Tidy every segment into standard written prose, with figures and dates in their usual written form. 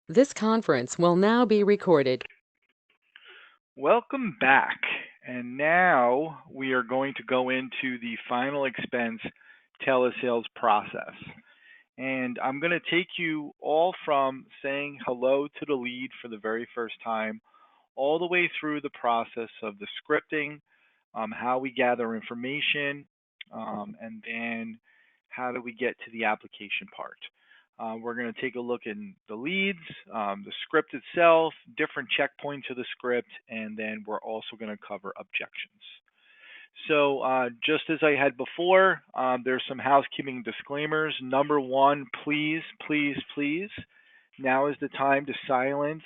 This conference will now be recorded. Welcome back. And now we are going to go into the final expense telesales process. And I'm going to take you all from saying hello to the lead for the very first time, all the way through the process of the scripting, how we gather information, and then how do we get to the application part. We're going to take a look in the leads, the script itself, different checkpoints of the script, and then we're also going to cover objections. So just as I had before, there's some housekeeping disclaimers. Number one, please, please, please, now is the time to silence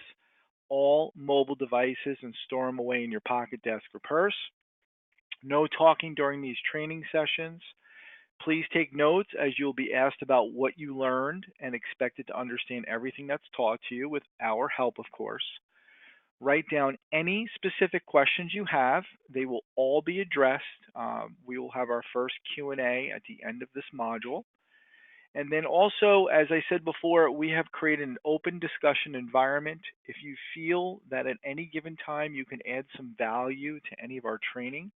all mobile devices and store them away in your pocket, desk, or purse. No talking during these training sessions. Please take notes as you'll be asked about what you learned and expected to understand everything that's taught to you with our help, of course. Write down any specific questions you have. They will all be addressed. We will have our first Q&A at the end of this module. And then also, as I said before, we have created an open discussion environment. If you feel that at any given time you can add some value to any of our training,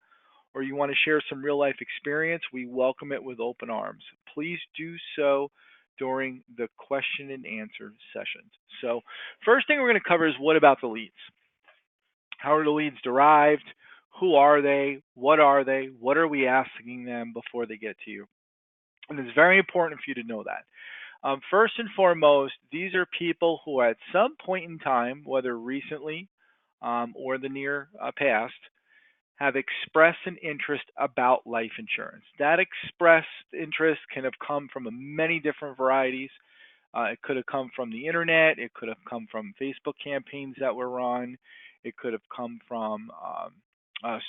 or you want to share some real life experience, we welcome it with open arms. Please do so during the question and answer sessions. So, first thing we're going to cover is what about the leads? How are the leads derived? Who are they? What are they? What are we asking them before they get to you? And it's very important for you to know that. First and foremost, these are people who at some point in time, whether recently or the near past, have expressed an interest about life insurance. That expressed interest can have come from many different varieties. It could have come from the internet. It could have come from Facebook campaigns that were run. It could have come from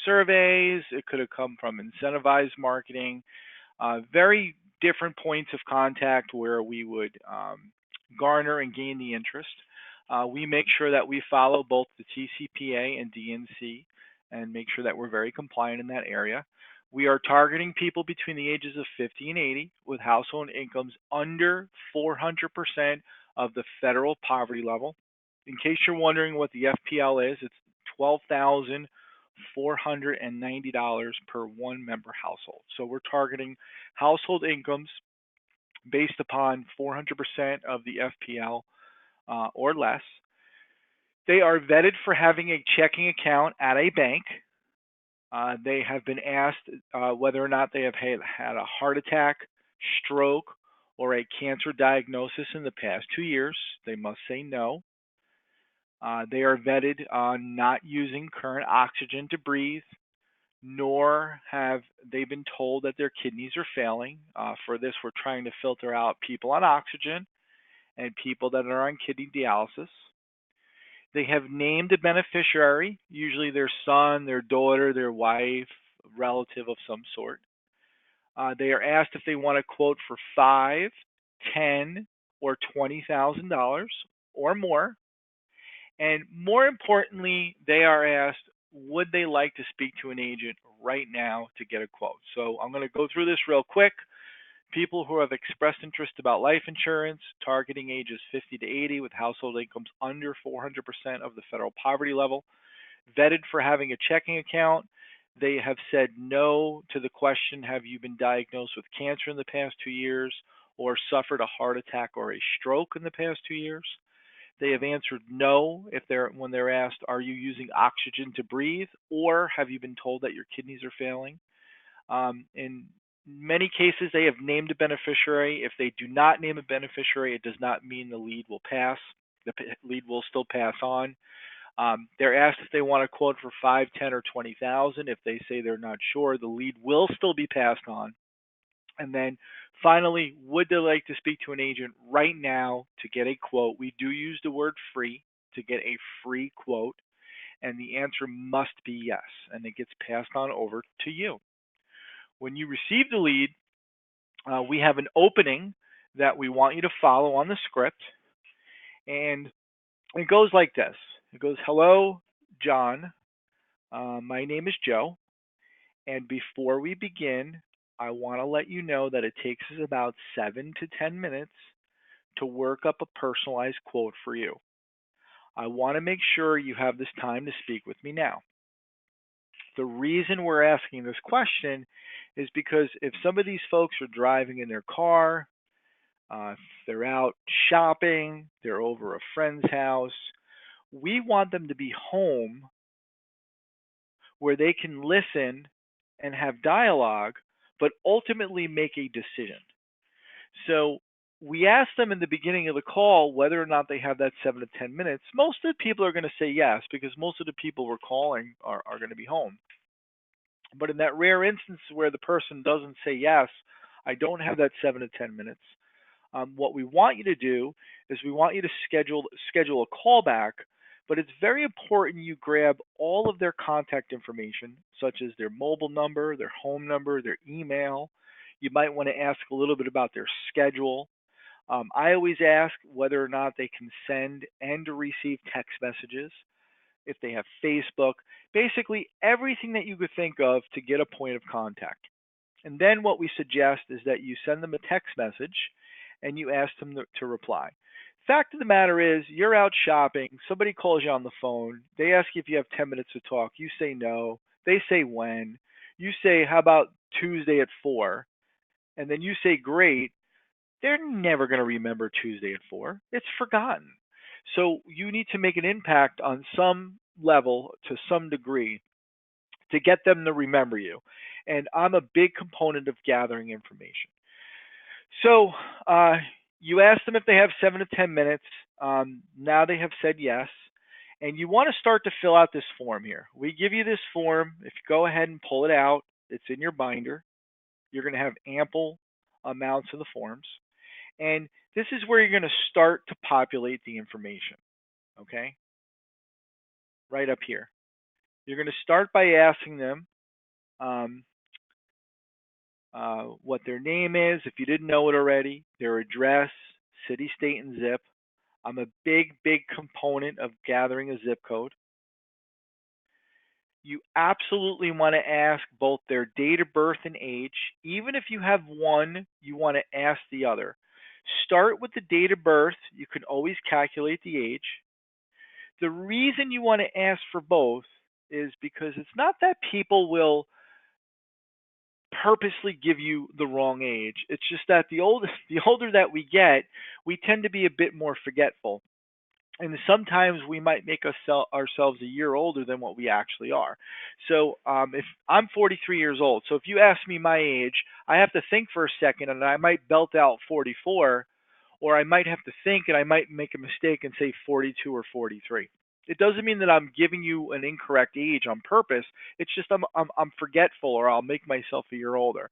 surveys. It could have come from incentivized marketing. Very different points of contact where we would garner and gain the interest. We make sure that we follow both the TCPA and DNC and make sure that we're very compliant in that area. We are targeting people between the ages of 50 and 80 with household incomes under 400% of the federal poverty level. In case you're wondering what the FPL is, it's $12,490 per one member household. So we're targeting household incomes based upon 400% of the FPL or less. They are vetted for having a checking account at a bank. They have been asked whether or not they have had a heart attack, stroke, or a cancer diagnosis in the past 2 years. They must say no. They are vetted on not using current oxygen to breathe, nor have they been told that their kidneys are failing. For this, we're trying to filter out people on oxygen and people that are on kidney dialysis. They have named a beneficiary, usually their son, their daughter, their wife, relative of some sort. They are asked if they want a quote for $5, $10, or $20,000 or more. And more importantly, they are asked, would they like to speak to an agent right now to get a quote? So I'm going to go through this real quick. People who have expressed interest about life insurance, targeting ages 50 to 80 with household incomes under 400% of the federal poverty level, vetted for having a checking account. They have said no to the question, have you been diagnosed with cancer in the past 2 years or suffered a heart attack or a stroke in the past 2 years? They have answered no when they're asked, are you using oxygen to breathe, or have you been told that your kidneys are failing? In many cases, they have named a beneficiary. If they do not name a beneficiary, it does not mean the lead will pass. The lead will still pass on. They're asked if they want a quote for 5, 10, or 20,000. If they say they're not sure, the lead will still be passed on. And then finally, would they like to speak to an agent right now to get a quote? We do use the word free to get a free quote, and the answer must be yes, and it gets passed on over to you. When you receive the lead, we have an opening that we want you to follow on the script, and it goes like this. It goes, hello, John. My name is Joe, and before we begin, I want to let you know that it takes us about 7 to 10 minutes to work up a personalized quote for you. I want to make sure you have this time to speak with me now. The reason we're asking this question is because if some of these folks are driving in their car, if they're out shopping, they're over a friend's house, we want them to be home where they can listen and have dialogue, but ultimately make a decision. So we ask them in the beginning of the call whether or not they have that 7 to 10 minutes. Most of the people are going to say yes because most of the people we're calling are going to be home. But in that rare instance where the person doesn't say yes, I don't have that 7 to 10 minutes. What we want you to do is we want you to schedule a callback, but it's very important you grab all of their contact information, such as their mobile number, their home number, their email. You might want to ask a little bit about their schedule. I always ask whether or not they can send and receive text messages, if they have Facebook, basically everything that you could think of to get a point of contact. And then what we suggest is that you send them a text message and you ask them to reply. Fact of the matter is, you're out shopping, somebody calls you on the phone, they ask you if you have 10 minutes to talk, you say no, they say when, you say how about Tuesday at 4, and then you say great, they're never going to remember Tuesday at 4. It's forgotten. So you need to make an impact on some level to some degree to get them to remember you. And I'm a big component of gathering information. So you ask them if they have 7 to 10 minutes. Now they have said yes. And you want to start to fill out this form here. We give you this form. If you go ahead and pull it out, it's in your binder. You're going to have ample amounts of the forms. And this is where you're going to start to populate the information, okay? Right up here. You're going to start by asking them what their name is, if you didn't know it already, their address, city, state, and zip. I'm a big component of gathering a zip code. You absolutely want to ask both their date of birth and age. Even if you have one, you want to ask the other. Start with the date of birth. You can always calculate the age. The reason you want to ask for both is because it's not that people will purposely give you the wrong age. It's just that the older that we get, we tend to be a bit more forgetful. And sometimes we might make ourselves a year older than what we actually are. So if I'm 43 years old, so if you ask me my age, I have to think for a second, and I might belt out 44, or I might have to think and I might make a mistake and say 42 or 43. It doesn't mean that I'm giving you an incorrect age on purpose. It's just I'm forgetful, or I'll make myself a year older.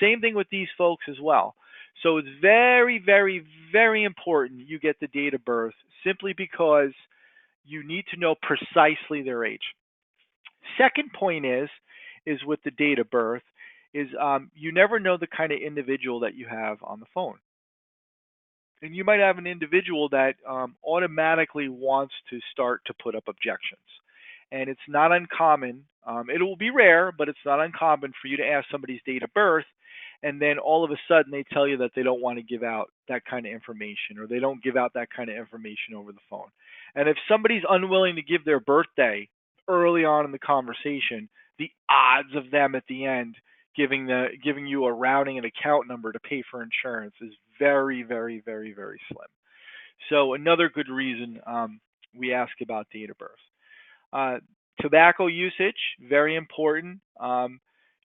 Same thing with these folks as well. So it's very important you get the date of birth, simply because you need to know precisely their age. Second point is with the date of birth is you never know the kind of individual that you have on the phone. And you might have an individual that automatically wants to start to put up objections. And it's not uncommon. It will be rare, but it's not uncommon for you to ask somebody's date of birth, and then all of a sudden they tell you that they don't want to give out that kind of information, or they don't give out that kind of information over the phone. And if somebody's unwilling to give their birthday early on in the conversation, the odds of them at the end giving you a routing and account number to pay for insurance is very slim. So another good reason we ask about date of birth. Tobacco usage, very important.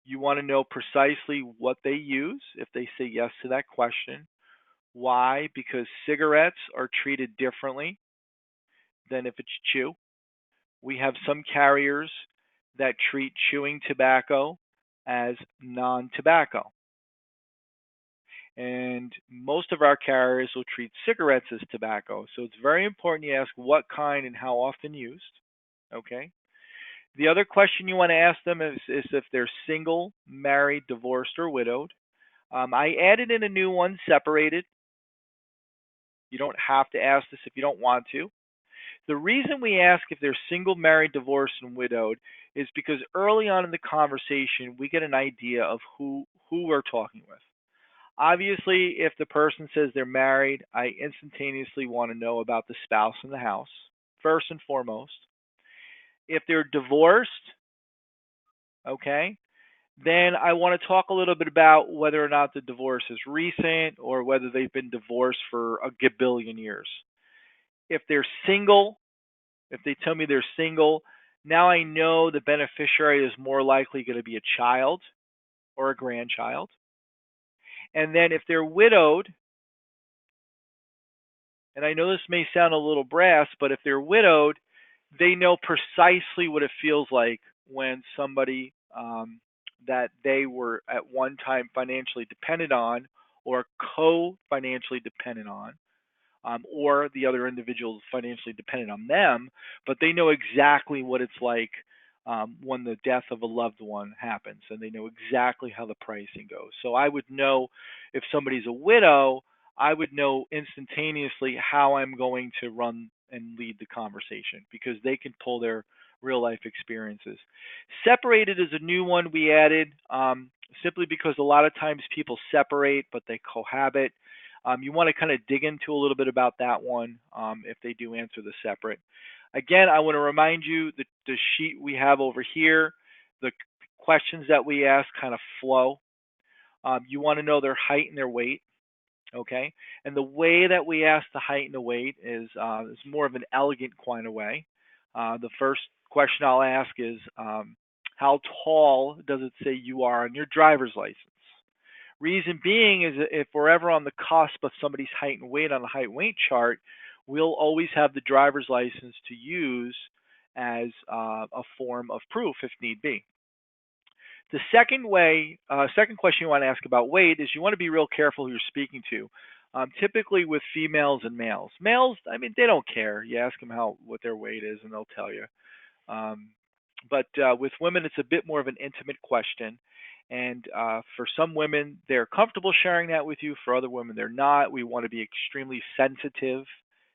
You want to know precisely what they use if they say yes to that question. Why? Because cigarettes are treated differently than if it's chew. We have some carriers that treat chewing tobacco as non-tobacco. And most of our carriers will treat cigarettes as tobacco. So it's very important you ask what kind and how often used. Okay. The other question you want to ask them is if they're single, married, divorced, or widowed. I added in a new one, separated. You don't have to ask this if you don't want to. The reason we ask if they're single, married, divorced, and widowed is because early on in the conversation, we get an idea of who we're talking with. Obviously, if the person says they're married, I instantaneously want to know about the spouse in the house, first and foremost. If they're divorced, okay, then I want to talk a little bit about whether or not the divorce is recent or whether they've been divorced for a gabillion years. If they're single, if they tell me they're single, now I know the beneficiary is more likely going to be a child or a grandchild. And then if they're widowed, and I know this may sound a little brass, but if they're widowed, they know precisely what it feels like when somebody that they were at one time financially dependent on or co-financially dependent on, or the other individual is financially dependent on them, but they know exactly what it's like when the death of a loved one happens, and they know exactly how the pricing goes. So I would know if somebody's a widow, I would know instantaneously how I'm going to run and lead the conversation because they can pull their real life experiences. Separated is a new one we added simply because a lot of times people separate but they cohabit. You want to kind of dig into a little bit about that one if they do answer the separate. Again, I want to remind you that the sheet we have over here, the questions that we ask kind of flow. You want to know their height and their weight, okay? And the way that we ask the height and the weight is more of an elegant kind of way. The first question I'll ask is, how tall does it say you are on your driver's license? Reason being is that if we're ever on the cusp of somebody's height and weight on a height and weight chart, we'll always have the driver's license to use as a form of proof if need be. The second question you want to ask about weight is you want to be real careful who you're speaking to. Typically with females and males. Males, I mean, they don't care. You ask them what their weight is, and they'll tell you. But with women, it's a bit more of an intimate question. And for some women, they're comfortable sharing that with you. For other women, they're not. We want to be extremely sensitive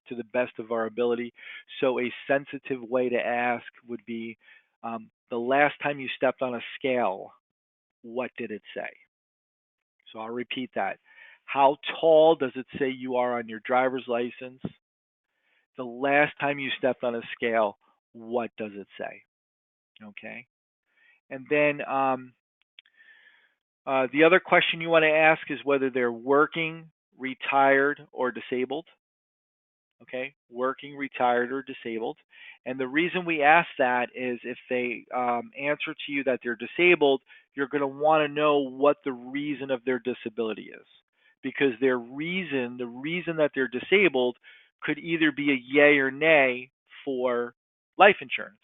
to the best of our ability. So a sensitive way to ask would be, the last time you stepped on a scale, what did it say? So I'll repeat that. How tall does it say you are on your driver's license? The last time you stepped on a scale, what does it say? Okay. And then the other question you want to ask is whether they're working, retired, or disabled. Okay, working, retired, or disabled. And the reason we ask that is if they answer to you that they're disabled, you're going to want to know what the reason of their disability is. Because the reason that they're disabled could either be a yay or nay for life insurance.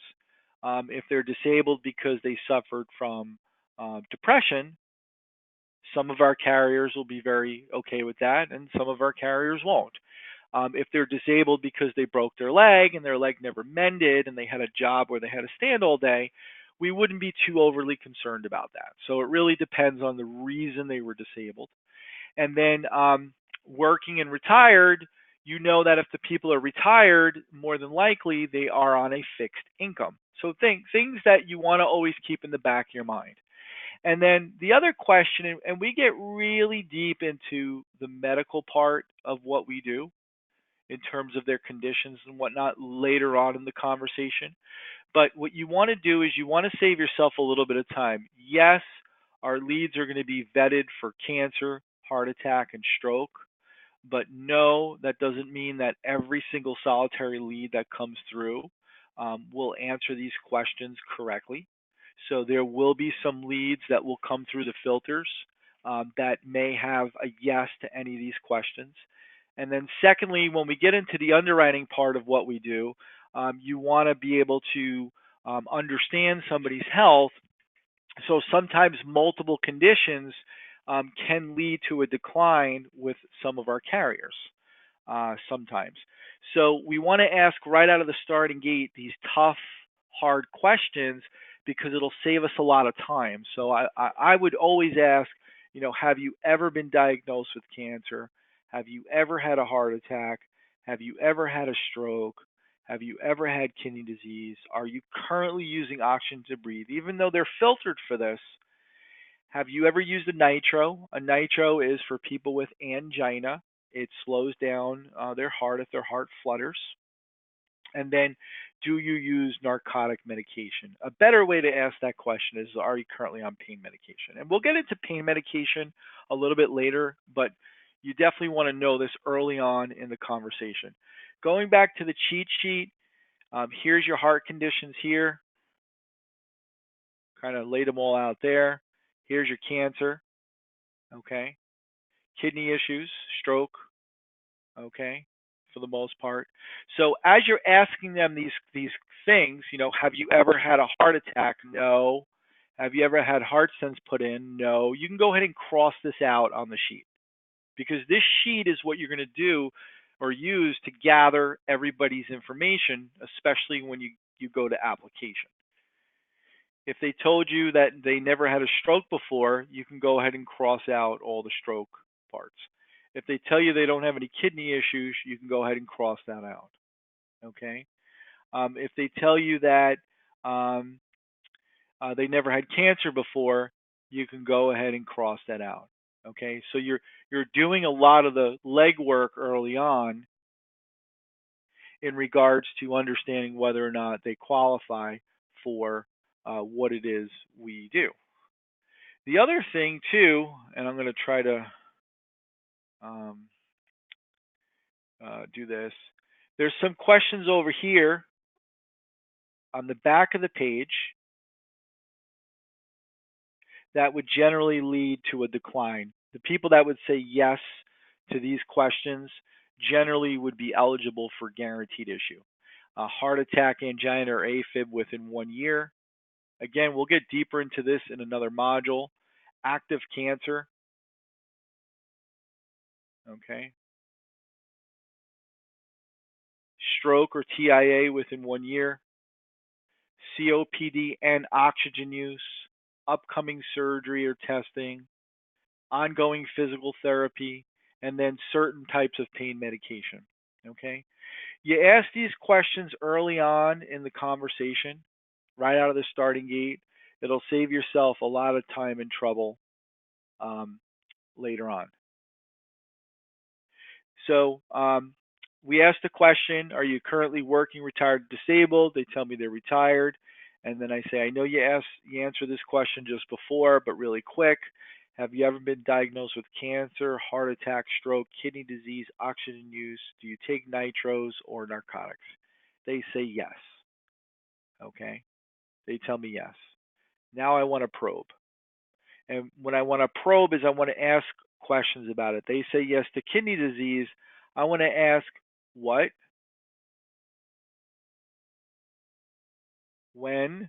If they're disabled because they suffered from depression, some of our carriers will be very okay with that, and some of our carriers won't. If they're disabled because they broke their leg and their leg never mended and they had a job where they had to stand all day, we wouldn't be too overly concerned about that. So it really depends on the reason they were disabled. And then working and retired, you know that if the people are retired, more than likely they are on a fixed income. So things that you want to always keep in the back of your mind. And then the other question, and we get really deep into the medical part of what we do in terms of their conditions and whatnot later on in the conversation. But what you want to do is you want to save yourself a little bit of time. Yes, our leads are going to be vetted for cancer, heart attack, and stroke. But no, that doesn't mean that every single solitary lead that comes through will answer these questions correctly. So there will be some leads that will come through the filters that may have a yes to any of these questions. And then secondly, when we get into the underwriting part of what we do, you want to be able to understand somebody's health. So sometimes multiple conditions can lead to a decline with some of our carriers sometimes. So we want to ask right out of the starting gate these tough, hard questions because it'll save us a lot of time. So I would always ask, have you ever been diagnosed with cancer? Have you ever had a heart attack? Have you ever had a stroke? Have you ever had kidney disease? Are you currently using oxygen to breathe? Even though they're filtered for this, Have you ever used a nitro? A nitro is for people with angina. It slows down their heart if their heart flutters. And then, do you use narcotic medication? A better way to ask that question is, are you currently on pain medication? And we'll get into pain medication a little bit later, but you definitely want to know this early on in the conversation. Going back to the cheat sheet, here's your heart conditions here. Kind of laid them all out there. Here's your cancer, okay? Kidney issues, stroke, okay, for the most part. So as you're asking them these things, have you ever had a heart attack? No. Have you ever had heart stents put in? No. You can go ahead and cross this out on the sheet because this sheet is what you're going to do or use to gather everybody's information, especially when you go to application. If they told you that they never had a stroke before, you can go ahead and cross out all the stroke parts. If they tell you they don't have any kidney issues, you can go ahead and cross that out. Okay. If they tell you that um, they never had cancer before, you can go ahead and cross that out. Okay. So you're doing a lot of the legwork early on in regards to understanding whether or not they qualify for what it is we do. The other thing too, and I'm going to try to um, do this. There's some questions over here on the back of the page that would generally lead to a decline. The people that would say yes to these questions generally would be eligible for guaranteed issue. A heart attack, angina, or AFib within 1 year. Again, we'll get deeper into this in another module. Active cancer, okay. Stroke or TIA within 1 year. COPD and oxygen use, upcoming surgery or testing, ongoing physical therapy, and then certain types of pain medication. Okay? You ask these questions early on in the conversation, right out of the starting gate. It'll save yourself a lot of time and trouble later on. So we ask the question, are you currently working, retired, disabled? They tell me they're retired. And then I say, I know you answered this question just before, but really quick. Have you ever been diagnosed with cancer, heart attack, stroke, kidney disease, oxygen use? Do you take nitros or narcotics? They say yes. Okay. They tell me yes. Now I want to probe. And when I want to probe is I want to ask questions about it. They say yes to kidney disease. I want to ask what, when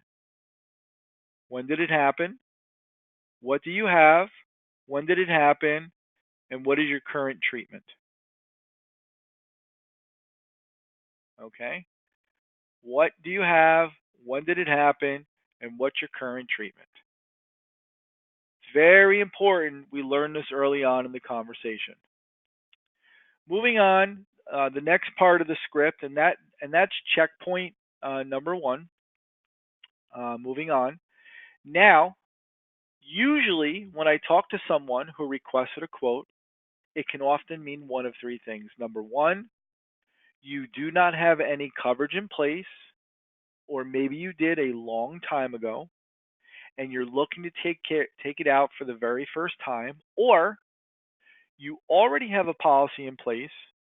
did it happen? What do you have? When did it happen? And what is your current treatment? Okay. What do you have? When did it happen? And what's your current treatment? It's very important we learn this early on in the conversation. Moving on, the next part of the script, and that's checkpoint number one. Moving on. Now, usually when I talk to someone who requested a quote, it can often mean one of three things. Number one, you do not have any coverage in place, or maybe you did a long time ago, and you're looking to take it out for the very first time, or you already have a policy in place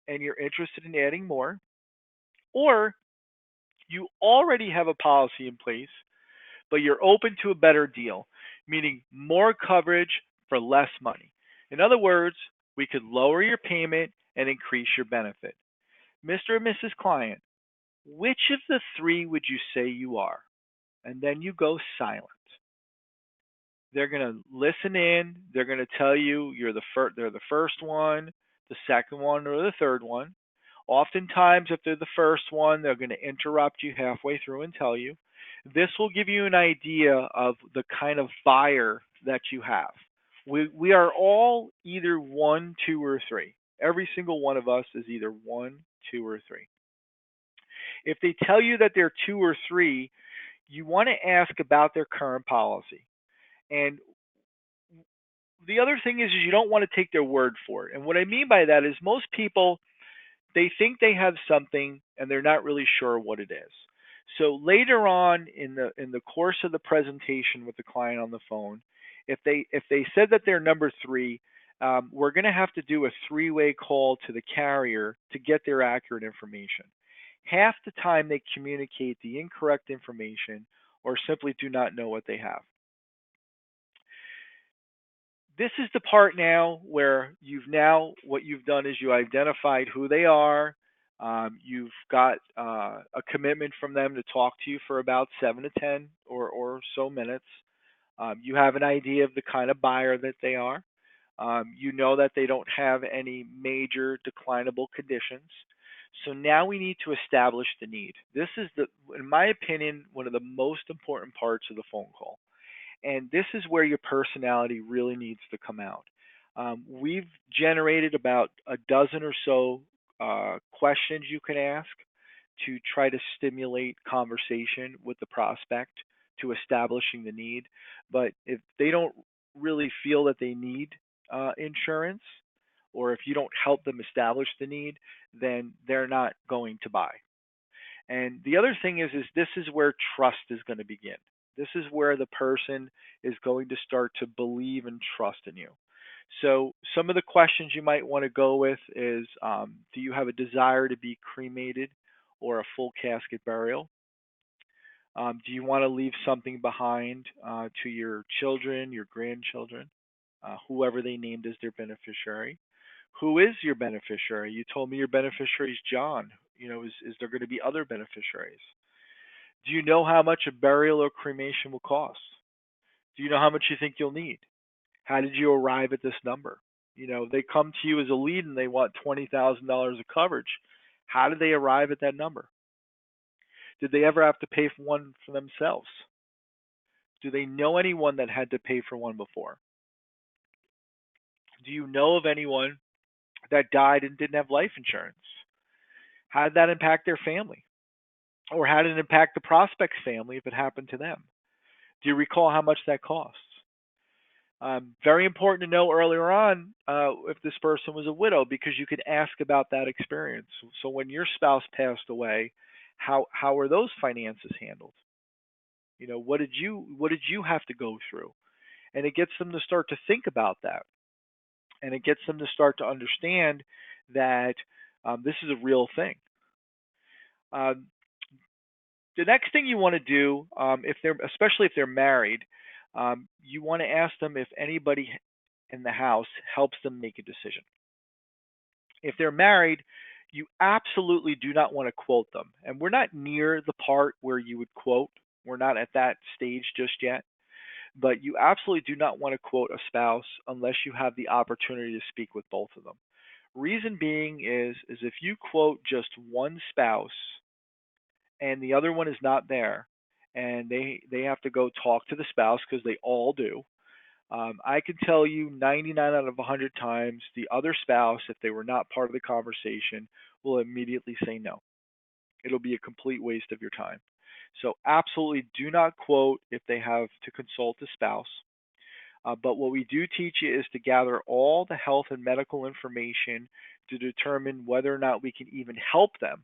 and you're interested in adding more, or you already have a policy in place but you're open to a better deal, meaning more coverage for less money. In other words, we could lower your payment and increase your benefit. Mr. and Mrs. Client, which of the three would you say you are? And then you go silent. They're going to listen in. They're going to tell you they're the first one, the second one, or the third one. Oftentimes, if they're the first one, they're going to interrupt you halfway through and tell you. This will give you an idea of the kind of buyer that you have. We are all either one, two, or three. Every single one of us is either one, two, or three. If they tell you that they're two or three, you want to ask about their current policy. And the other thing is you don't want to take their word for it. And what I mean by that is most people, they think they have something and they're not really sure what it is. So later on in the course of the presentation with the client on the phone, if they said that they're number three, we're going to have to do a three-way call to the carrier to get their accurate information. Half the time they communicate the incorrect information or simply do not know what they have. This is the part now where what you've done is you identified who they are. You've got a commitment from them to talk to you for about 7 to 10 or so minutes. You have an idea of the kind of buyer that they are. You know that they don't have any major declinable conditions. So now we need to establish the need. This is in my opinion, one of the most important parts of the phone call. And this is where your personality really needs to come out. We've generated about a dozen or so questions you can ask to try to stimulate conversation with the prospect to establishing the need. But if they don't really feel that they need insurance, or if you don't help them establish the need, then they're not going to buy. And the other thing is this is where trust is going to begin. This is where the person is going to start to believe and trust in you. So some of the questions you might want to go with is, do you have a desire to be cremated or a full casket burial? Do you want to leave something behind to your children, your grandchildren, whoever they named as their beneficiary? Who is your beneficiary? You told me your beneficiary is John. Is there going to be other beneficiaries? Do you know how much a burial or cremation will cost? Do you know how much you think you'll need? How did you arrive at this number? They come to you as a lead and they want $20,000 of coverage. How did they arrive at that number? Did they ever have to pay for one for themselves? Do they know anyone that had to pay for one before? Do you know of anyone that died and didn't have life insurance? How did that impact their family? Or how did it impact the prospect's family if it happened to them? Do you recall how much that costs? Very important to know earlier on if this person was a widow, because you can ask about that experience. So when your spouse passed away, how were those finances handled? What did you have to go through? And it gets them to start to think about that, and it gets them to start to understand that this is a real thing. The next thing you want to do, especially if they're married, you want to ask them if anybody in the house helps them make a decision. If they're married, you absolutely do not want to quote them. And we're not near the part where you would quote. We're not at that stage just yet. But you absolutely do not want to quote a spouse unless you have the opportunity to speak with both of them. Reason being is if you quote just one spouse and the other one is not there, and they have to go talk to the spouse, because they all do. I can tell you 99 out of 100 times the other spouse, if they were not part of the conversation, will immediately say no. It'll be a complete waste of your time. So absolutely do not quote if they have to consult a spouse. But what we do teach you is to gather all the health and medical information to determine whether or not we can even help them.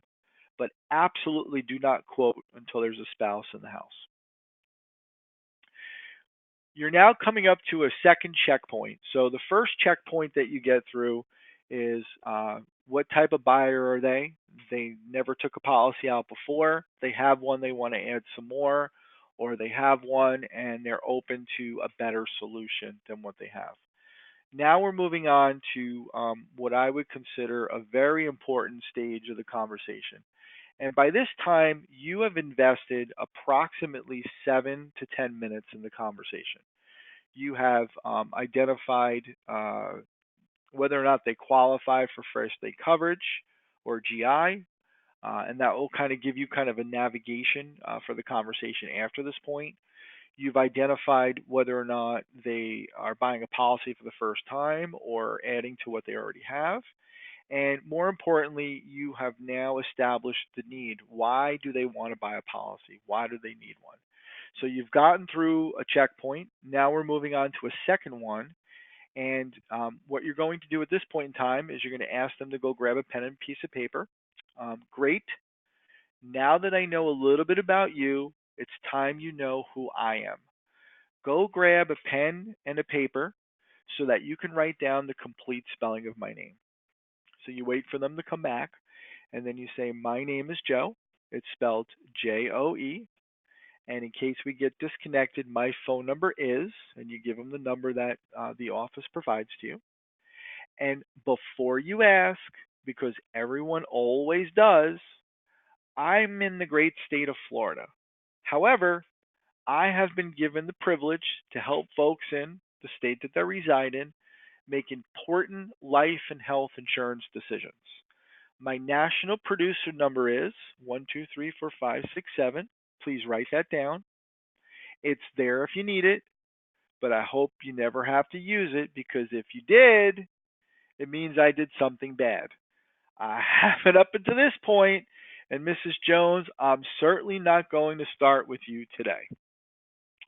But absolutely do not quote until there's a spouse in the house. You're now coming up to a second checkpoint. So the first checkpoint that you get through is what type of buyer are they? They never took a policy out before. They have one, they want to add some more, or they have one and they're open to a better solution than what they have. Now we're moving on to what I would consider a very important stage of the conversation. And by this time, you have invested approximately 7 to 10 minutes in the conversation. You have identified whether or not they qualify for first day coverage or GI, and that will kind of give you kind of a navigation for the conversation after this point. You've identified whether or not they are buying a policy for the first time or adding to what they already have. And more importantly, you have now established the need. Why do they want to buy a policy? Why do they need one? So you've gotten through a checkpoint. Now we're moving on to a second one. And what you're going to do at this point in time is you're going to ask them to go grab a pen and piece of paper. Great. Now that I know a little bit about you, it's time you know who I am. Go grab a pen and a paper so that you can write down the complete spelling of my name. So you wait for them to come back, and then you say, "My name is Joe." It's spelled Joe. And in case we get disconnected, my phone number is, and you give them the number that the office provides to you. And before you ask, because everyone always does, I'm in the great state of Florida. However, I have been given the privilege to help folks in the state that they reside in make important life and health insurance decisions. My national producer number is 1234567. Please write that down. It's there if you need it, but I hope you never have to use it because if you did, it means I did something bad. I haven't up until this point, and Mrs. Jones, I'm certainly not going to start with you today.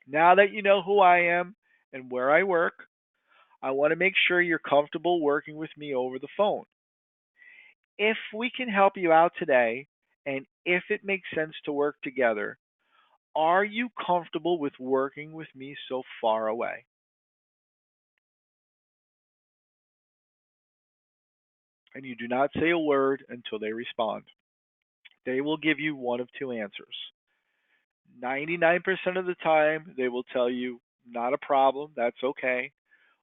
Now that you know who I am and where I work, I want to make sure you're comfortable working with me over the phone. If we can help you out today, and if it makes sense to work together, are you comfortable with working with me so far away? And you do not say a word until they respond. They will give you one of two answers. 99% of the time, they will tell you, not a problem, that's okay.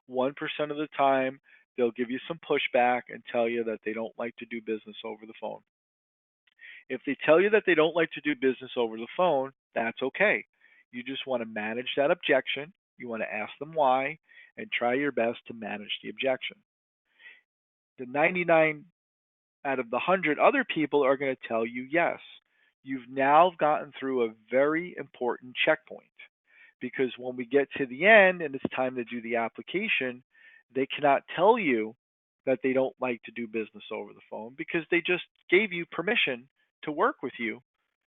1% of the time, they'll give you some pushback and tell you that they don't like to do business over the phone. If they tell you that they don't like to do business over the phone, that's okay. You just want to manage that objection. You want to ask them why and try your best to manage the objection. The 99 out of the 100 other people are going to tell you yes. You've now gotten through a very important checkpoint because when we get to the end and it's time to do the application, they cannot tell you that they don't like to do business over the phone because they just gave you permission to work with you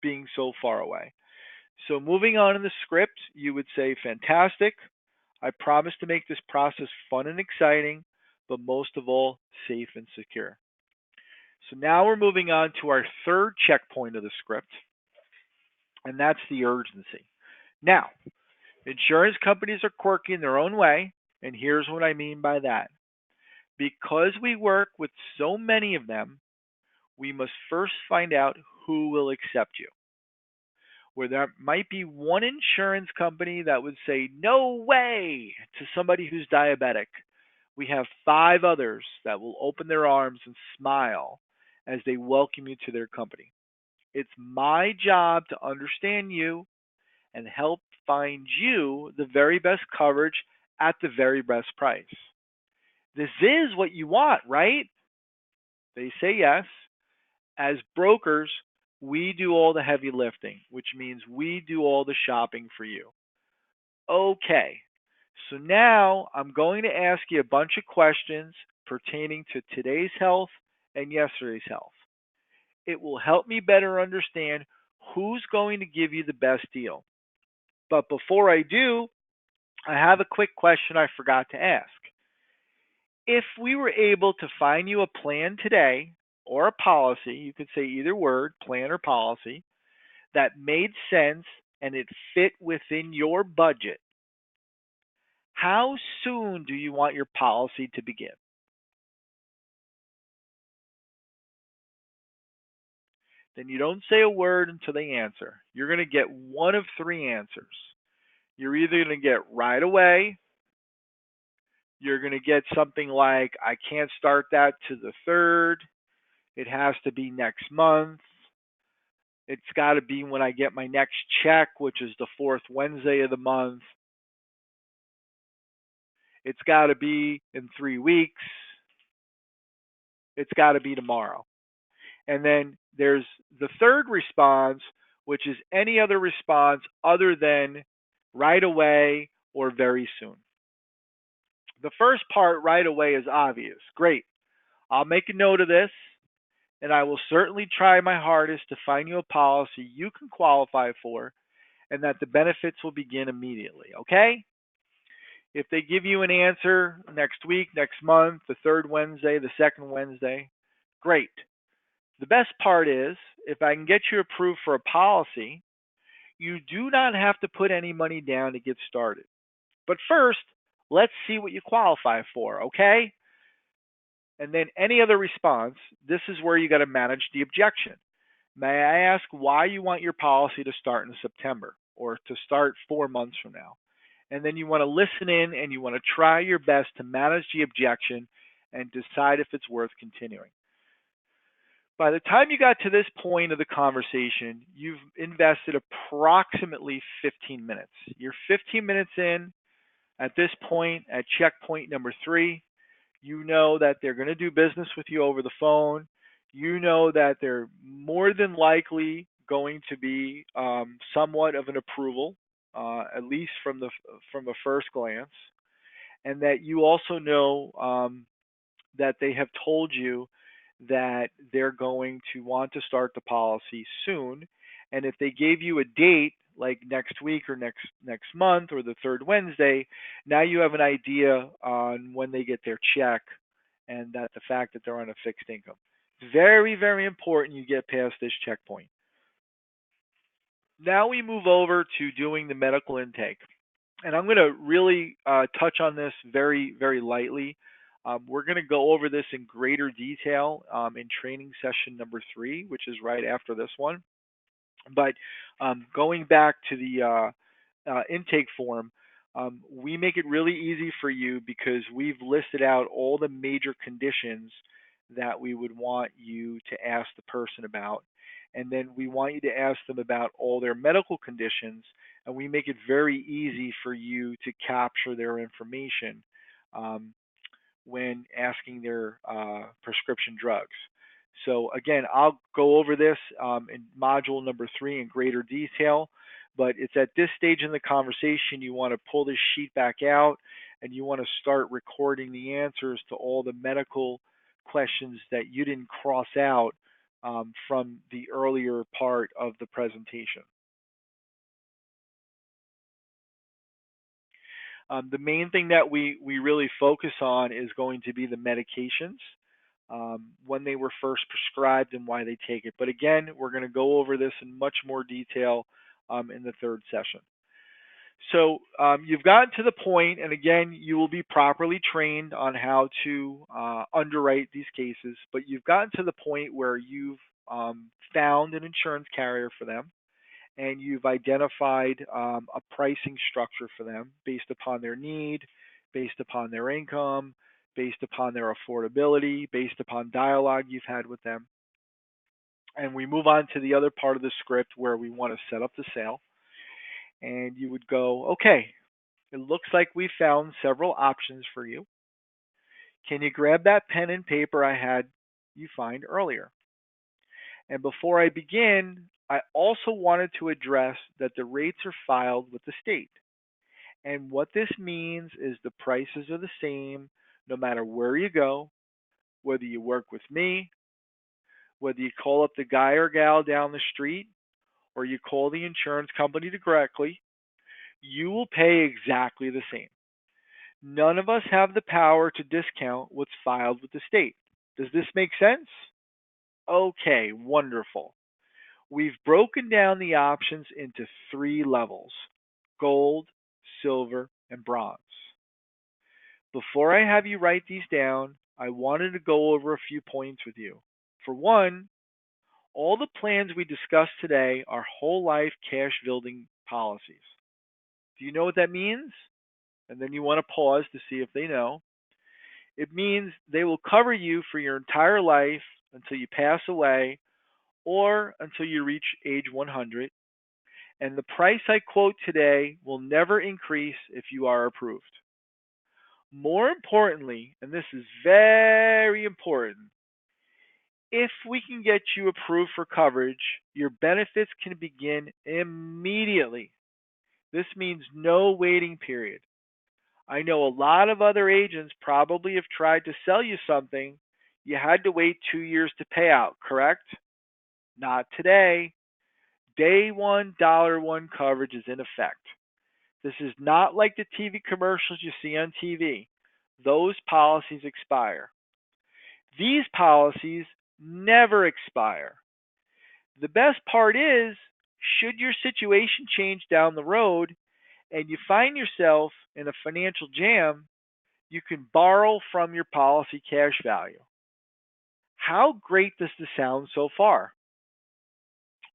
being so far away. So moving on in the script, you would say, "Fantastic. I promise to make this process fun and exciting, but most of all, safe and secure." So now we're moving on to our third checkpoint of the script, and that's the urgency. Now, insurance companies are quirky in their own way, and here's what I mean by that. Because we work with so many of them, we must first find out who will accept you. Where there might be one insurance company that would say, "No way," to somebody who's diabetic, we have 5 others that will open their arms and smile as they welcome you to their company. It's my job to understand you and help find you the very best coverage at the very best price. This is what you want, right? They say yes. As brokers, we do all the heavy lifting, which means we do all the shopping for you. Okay, so now I'm going to ask you a bunch of questions pertaining to today's health and yesterday's health. It will help me better understand who's going to give you the best deal. But before I do, I have a quick question I forgot to ask. If we were able to find you a plan today or a policy, you could say either word, plan or policy, that made sense and it fit within your budget, how soon do you want your policy to begin? Then you don't say a word until they answer. You're going to get one of 3 answers. You're either going to get right away, you're going to get something like, "I can't start that to the 3rd. It has to be next month. It's got to be when I get my next check, which is the 4th Wednesday of the month. It's got to be in 3 weeks. It's got to be tomorrow." And then there's the third response, which is any other response other than right away or very soon. The first part, right away, is obvious. Great. I'll make a note of this, and I will certainly try my hardest to find you a policy you can qualify for and that the benefits will begin immediately. Okay? If they give you an answer next week, next month, the third Wednesday, the second Wednesday, great. The best part is if I can get you approved for a policy, you do not have to put any money down to get started. But first, let's see what you qualify for, okay? And then any other response, this is where you got to manage the objection. May I ask why you want your policy to start in September or to start 4 months from now? And then you want to listen in and you want to try your best to manage the objection and decide if it's worth continuing. By the time you got to this point of the conversation, you've invested approximately 15 minutes. You're 15 minutes in. At this point, at checkpoint number 3, you know that they're going to do business with you over the phone. You know that they're more than likely going to be somewhat of an approval, at least from a first glance, and that you also know that they have told you that they're going to want to start the policy soon. And if they gave you a date like next week or next month or the third Wednesday, now you have an idea on when they get their check and that the fact that they're on a fixed income. Very, very important you get past this checkpoint. Now we move over to doing the medical intake. And I'm going to really touch on this very, very lightly. We're going to go over this in greater detail in training session number 3, which is right after this one. But going back to the intake form, we make it really easy for you because we've listed out all the major conditions that we would want you to ask the person about. And then we want you to ask them about all their medical conditions, and we make it very easy for you to capture their information when asking their prescription drugs. So again, I'll go over this in module number 3 in greater detail, but it's at this stage in the conversation you want to pull this sheet back out and you want to start recording the answers to all the medical questions that you didn't cross out from the earlier part of the presentation. The main thing that we really focus on is going to be the medications, when they were first prescribed and why they take it. But again, we're going to go over this in much more detail in the third session. So you've gotten to the point, and again, you will be properly trained on how to underwrite these cases, but you've gotten to the point where you've found an insurance carrier for them, and you've identified a pricing structure for them based upon their need, based upon their income, based upon their affordability, based upon dialogue you've had with them. And we move on to the other part of the script where we want to set up the sale. And you would go, okay, it looks like we found several options for you. Can you grab that pen and paper I had you find earlier? And before I begin, I also wanted to address that the rates are filed with the state. And what this means is the prices are the same no matter where you go, whether you work with me, whether you call up the guy or gal down the street, or you call the insurance company directly, you will pay exactly the same. None of us have the power to discount what's filed with the state. Does this make sense? Okay, wonderful. We've broken down the options into 3 levels: gold, silver, and bronze. Before I have you write these down, I wanted to go over a few points with you. For one, all the plans we discussed today are whole life cash building policies. Do you know what that means? And then you want to pause to see if they know. It means they will cover you for your entire life until you pass away or until you reach age 100. And the price I quote today will never increase if you are approved. More importantly, and this is very important, if we can get you approved for coverage, your benefits can begin immediately. This means no waiting period. I know a lot of other agents probably have tried to sell you something. You had to wait 2 years to pay out, correct? Not today. Day one, $1 coverage is in effect. This is not like the TV commercials you see on TV. Those policies expire. These policies never expire. The best part is, should your situation change down the road and you find yourself in a financial jam, you can borrow from your policy cash value. How great does this sound so far?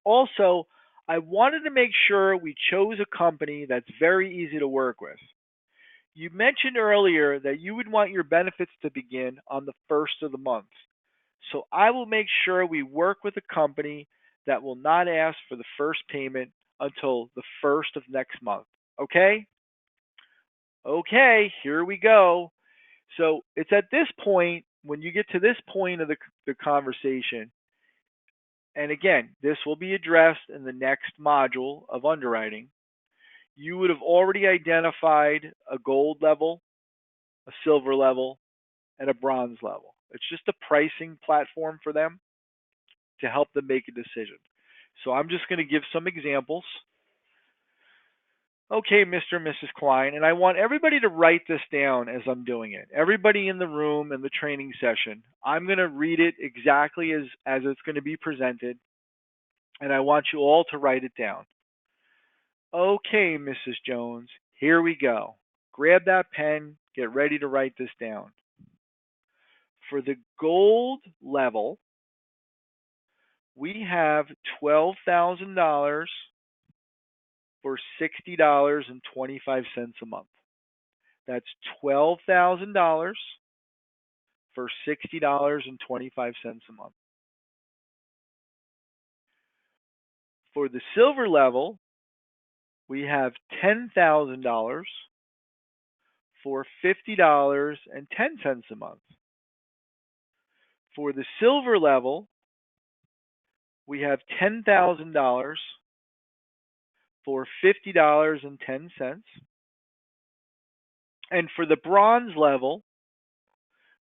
Also, I wanted to make sure we chose a company that's very easy to work with. You mentioned earlier that you would want your benefits to begin on the first of the month. So I will make sure we work with a company that will not ask for the first payment until the first of next month. Okay? Okay, here we go. So it's at this point, when you get to this point of the conversation, and again, this will be addressed in the next module of underwriting, you would have already identified a gold level, a silver level, and a bronze level. It's just a pricing platform for them to help them make a decision. So I'm just going to give some examples. Okay, Mr. and Mrs. Klein, and I want everybody to write this down as I'm doing it. Everybody in the room in the training session, I'm going to read it exactly as it's going to be presented, and I want you all to write it down. Okay, Mrs. Jones, here we go. Grab that pen, get ready to write this down. For the gold level, we have $12,000 for $60.25 a month. That's $12,000 for $60.25 a month. For the silver level, we have $10,000 for $50.10 a month. For the silver level, we have $10,000 for $50.10. And for the bronze level,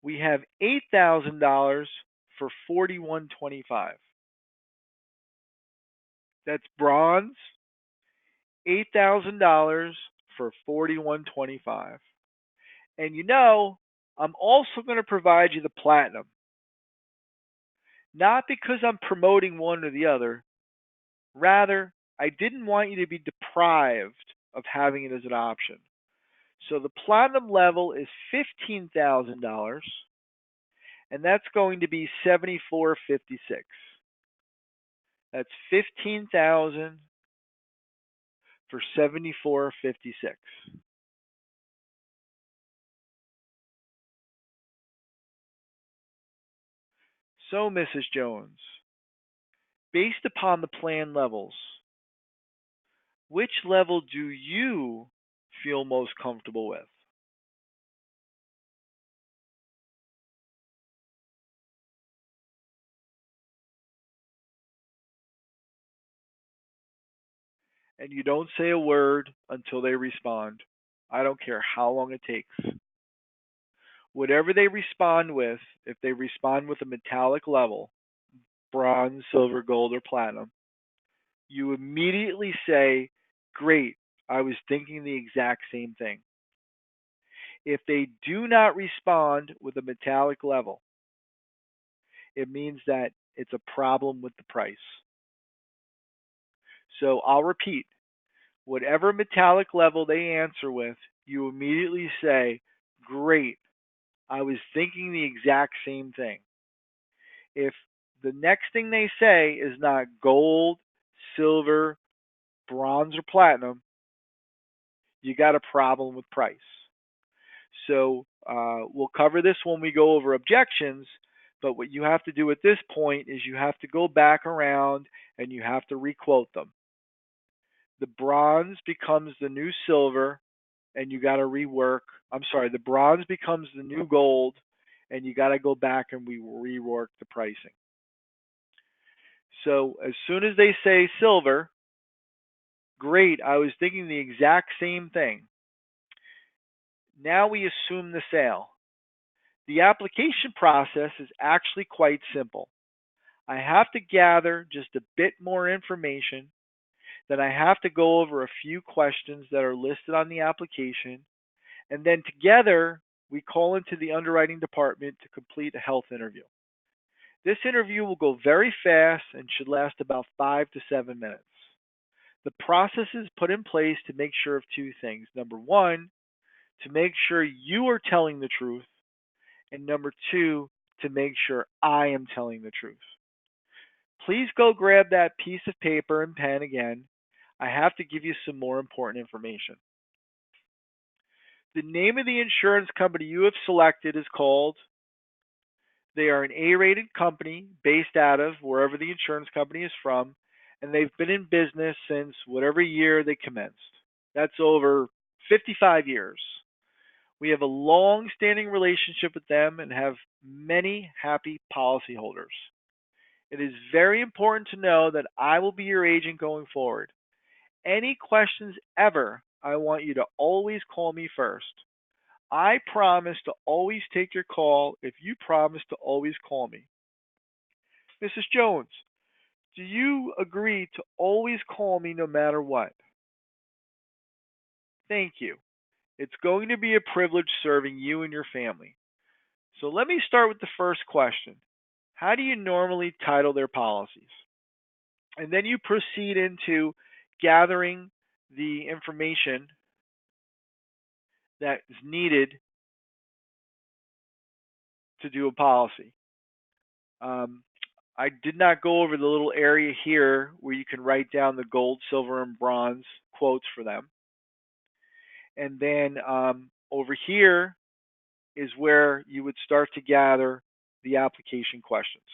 we have $8,000 for $41.25. That's bronze, $8,000 for $41.25. And you know, I'm also going to provide you the platinum. Not because I'm promoting one or the other. Rather, I didn't want you to be deprived of having it as an option. So the platinum level is $15,000, and that's going to be $74.56. That's $15,000 for $74.56. So, Mrs. Jones, based upon the plan levels, which level do you feel most comfortable with? And you don't say a word until they respond. I don't care how long it takes. Whatever they respond with, if they respond with a metallic level, bronze, silver, gold, or platinum, you immediately say, great, I was thinking the exact same thing. If they do not respond with a metallic level, it means that it's a problem with the price. So I'll repeat, whatever metallic level they answer with, you immediately say, great, I was thinking the exact same thing. If the next thing they say is not gold, silver, bronze, or platinum, you got a problem with price. So we'll cover this when we go over objections, but what you have to do at this point is you have to go back around and you have to requote them. The bronze becomes the new silver, and you got to rework. I'm sorry, the bronze becomes the new gold, and you got to go back and we rework the pricing. So as soon as they say silver, great, I was thinking the exact same thing. Now we assume the sale. The application process is actually quite simple. I have to gather just a bit more information. Then I have to go over a few questions that are listed on the application, and then together we call into the underwriting department to complete a health interview. This interview will go very fast and should last about 5 to 7 minutes. The process is put in place to make sure of two things. Number one, to make sure you are telling the truth, and number two, to make sure I am telling the truth. Please go grab that piece of paper and pen again. I have to give you some more important information. The name of the insurance company you have selected is called. They are an A-rated company based out of wherever the insurance company is from, and they've been in business since whatever year they commenced. That's over 55 years. We have a long-standing relationship with them and have many happy policyholders. It is very important to know that I will be your agent going forward. Any questions ever, I want you to always call me first. I promise to always take your call if you promise to always call me. Mrs. Jones, do you agree to always call me no matter what? Thank you. It's going to be a privilege serving you and your family. So let me start with the first question. How do you normally title their policies? And then you proceed into gathering the information that is needed to do a policy. I did not go over the little area here where you can write down the gold, silver, and bronze quotes for them. And then over here is where you would start to gather the application questions.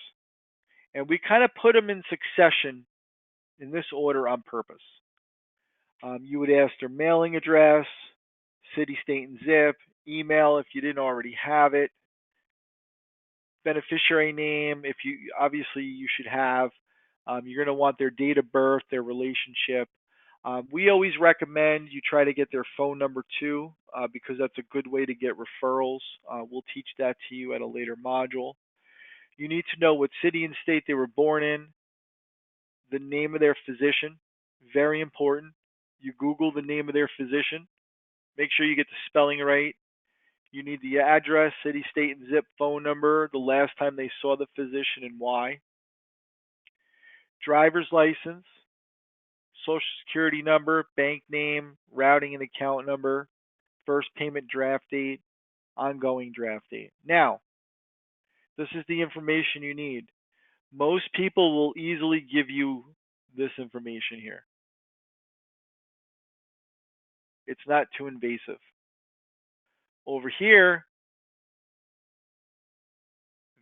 And we kind of put them in succession in this order on purpose. You would ask their mailing address, city, state, and zip, email if you didn't already have it, beneficiary name if you obviously you should have. You're going to want their date of birth, their relationship. We always recommend you try to get their phone number too, because that's a good way to get referrals. We'll teach that to you at a later module. You need to know what city and state they were born in, the name of their physician, very important. You Google the name of their physician. Make sure you get the spelling right. You need the address, city, state, and zip, phone number, the last time they saw the physician and why. Driver's license, social security number, bank name, routing and account number, first payment draft date, ongoing draft date. Now, this is the information you need. Most people will easily give you this information here. It's not too invasive. Over here,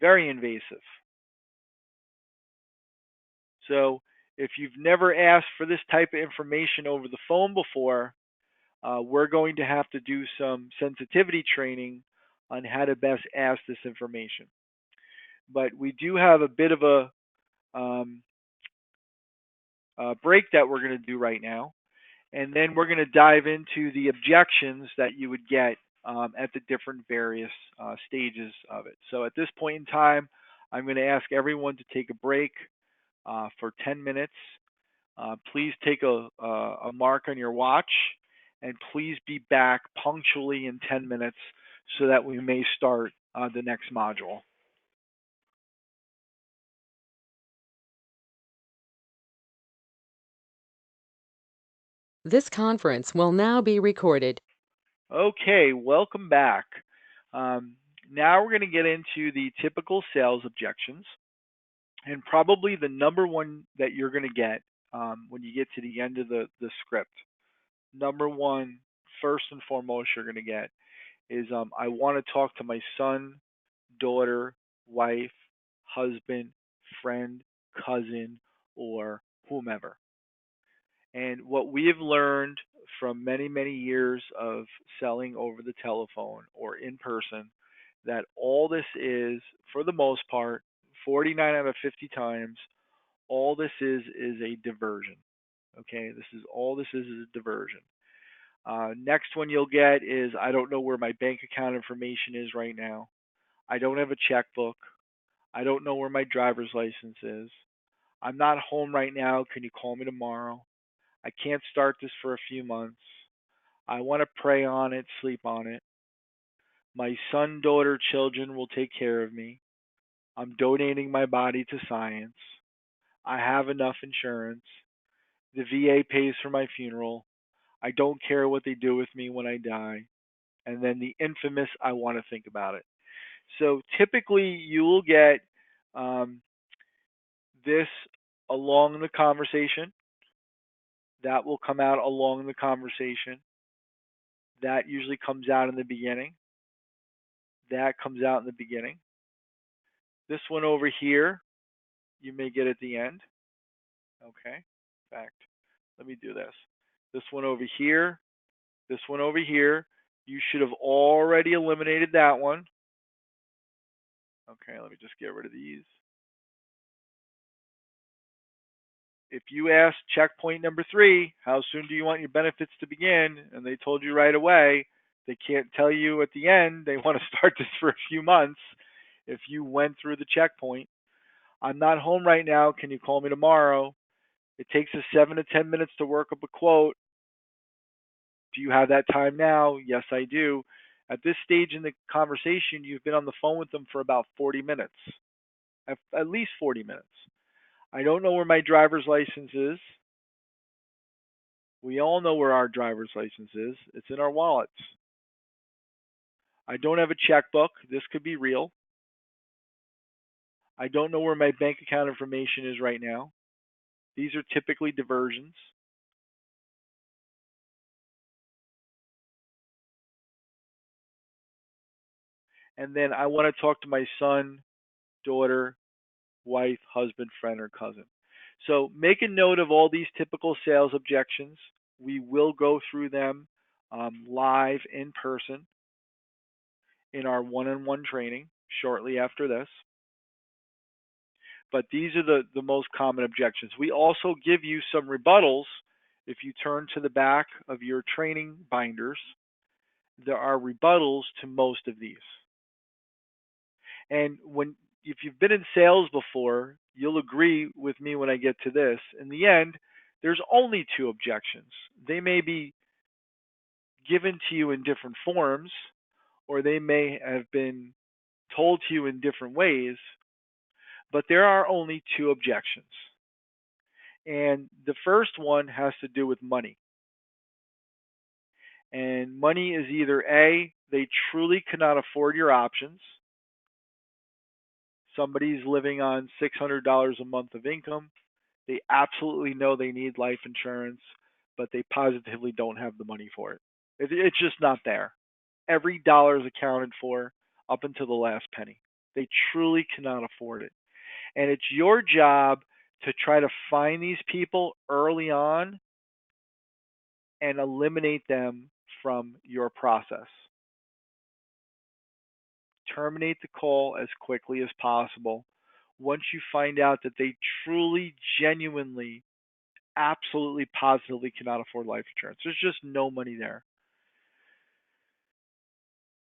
very invasive. So if you've never asked for this type of information over the phone before, we're going to have to do some sensitivity training on how to best ask this information. But we do have a bit of a break that we're going to do right now. And then we're going to dive into the objections that you would get at the different various stages of it. So at this point in time, I'm going to ask everyone to take a break for 10 minutes. Please take a mark on your watch, and please be back punctually in 10 minutes so that we may start the next module. This conference will now be recorded. Okay, welcome back. Now we're going to get into the typical sales objections, and probably the number one that you're going to get when you get to the end of the script. Number one, first and foremost, you're going to get is I want to talk to my son, daughter, wife, husband, friend, cousin, or whomever. And what we have learned from many, many years of selling over the telephone or in person, that all this is, for the most part, 49 out of 50 times, all this is a diversion. Okay, this is all this is a diversion. Next one you'll get is I don't know where my bank account information is right now. I don't have a checkbook. I don't know where my driver's license is. I'm not home right now. Can you call me tomorrow? I can't start this for a few months. I want to pray on it, sleep on it. My son, daughter, children will take care of me. I'm donating my body to science. I have enough insurance. The VA pays for my funeral. I don't care what they do with me when I die. And then the infamous, I want to think about it. So typically you will get um, this along the conversation. That will come out along the conversation. That usually comes out in the beginning. That comes out in the beginning. This one over here, you may get at the end. Okay. In fact, let me do this. This one over here, this one over here, you should have already eliminated that one. Okay, let me just get rid of these. If you asked checkpoint number 3, how soon do you want your benefits to begin? And they told you right away, they can't tell you at the end they want to start this for a few months if you went through the checkpoint. I'm not home right now. Can you call me tomorrow? It takes us 7 to 10 minutes to work up a quote. Do you have that time now? Yes, I do. At this stage in the conversation, you've been on the phone with them for about 40 minutes, at least 40 minutes. I don't know where my driver's license is. We all know where our driver's license is. It's in our wallets. I don't have a checkbook. This could be real. I don't know where my bank account information is right now. These are typically diversions. And then I want to talk to my son, daughter, wife, husband, friend, or cousin. So make a note of all these typical sales objections. We will go through them live in person in our one-on-one training shortly after this. But these are the most common objections. We also give you some rebuttals. If you turn to the back of your training binders, there are rebuttals to most of these. And if you've been in sales before, you'll agree with me when I get to this. In the end, there's only 2 objections. They may be given to you in different forms, or they may have been told to you in different ways, but there are only 2 objections. And the first one has to do with money. And money is either A, they truly cannot afford your options. Somebody's living on $600 a month of income. They absolutely know they need life insurance, but they positively don't have the money for it. It's just not there. Every dollar is accounted for up until the last penny. They truly cannot afford it. And it's your job to try to find these people early on and eliminate them from your process. Terminate the call as quickly as possible once you find out that they truly, genuinely, absolutely, positively cannot afford life insurance. There's just no money there.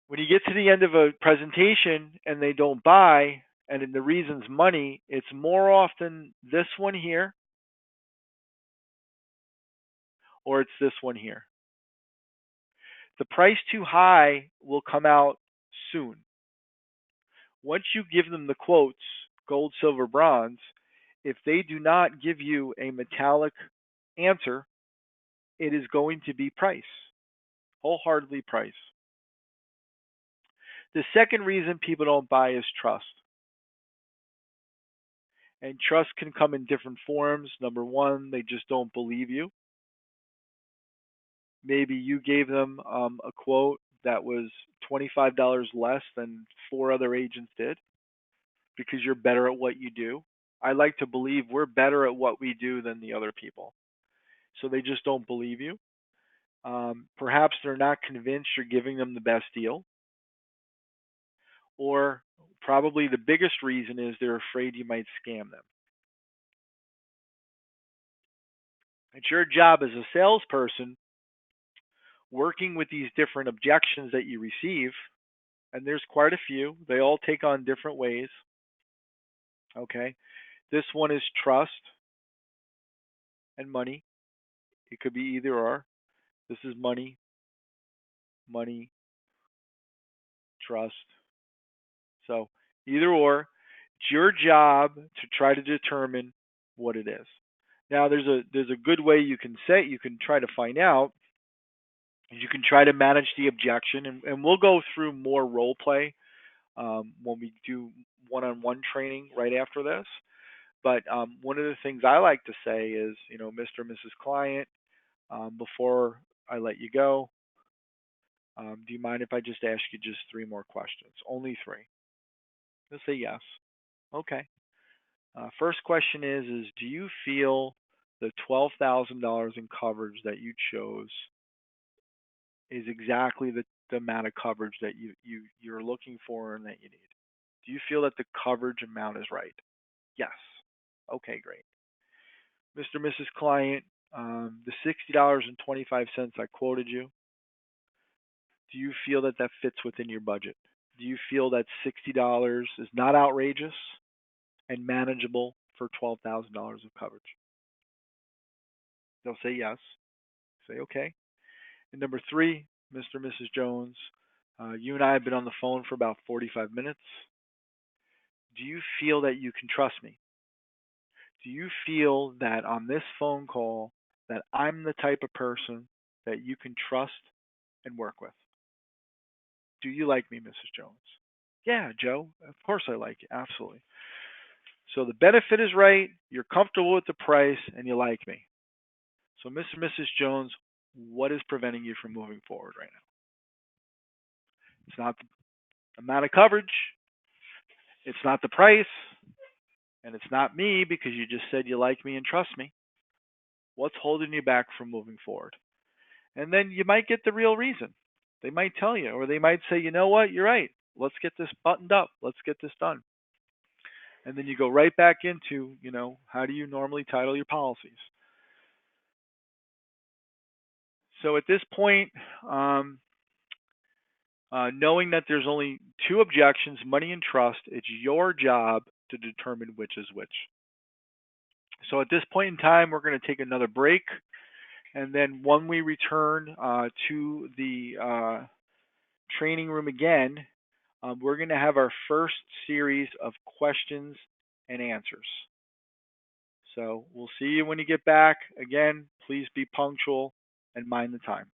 When you get to the end of a presentation and they don't buy, and the reason's money, it's more often this one here or it's this one here. The price too high will come out soon. Once you give them the quotes, gold, silver, bronze, if they do not give you a metallic answer, it is going to be price, wholeheartedly price. The second reason people don't buy is trust. And trust can come in different forms. Number one, they just don't believe you. Maybe you gave them a quote that was $25 less than 4 other agents did because you're better at what you do. I like to believe we're better at what we do than the other people. So they just don't believe you. Perhaps they're not convinced you're giving them the best deal. Or probably the biggest reason is they're afraid you might scam them. It's your job as a salesperson working with these different objections that you receive, and there's quite a few. They all take on different ways. Okay. This one is trust and money. It could be either or. This is money, money, trust. So either or. It's your job to try to determine what it is. Now there's a good way you can try to find out. You can try to manage the objection, and we'll go through more role play when we do one-on-one training right after this. But one of the things I like to say is, Mr. and Mrs. Client, before I let you go, do you mind if I just ask you just three more questions? Only three. They'll say yes. Okay. First question is do you feel the $12,000 in coverage that you chose is exactly the amount of coverage that you're looking for and that you need? Do you feel that the coverage amount is right? Yes. Okay, great. Mr. and Mrs. Client, the $60.25 I quoted you, do you feel that that fits within your budget? Do you feel that $60 is not outrageous and manageable for $12,000 of coverage? They'll say yes. Say okay. And number three, Mr. and Mrs. Jones, you and I have been on the phone for about 45 minutes. Do you feel that you can trust me? Do you feel that on this phone call that I'm the type of person that you can trust and work with? Do you like me, Mrs. Jones? Yeah, Joe, of course I like you. Absolutely. So the benefit is right, you're comfortable with the price, and you like me. So, Mr. and Mrs. Jones, what is preventing you from moving forward right now? It's not the amount of coverage, it's not the price, and it's not me because you just said you like me and trust me. What's holding you back from moving forward? And then you might get the real reason. They might tell you, or they might say, you know what, you're right. Let's get this buttoned up. Let's get this done. And then you go right back into, how do you normally title your policies? So at this point, knowing that there's only two objections, money and trust, it's your job to determine which is which. So at this point in time, we're going to take another break. And then when we return to the training room again, we're going to have our first series of questions and answers. So we'll see you when you get back. Again, please be punctual and mind the time.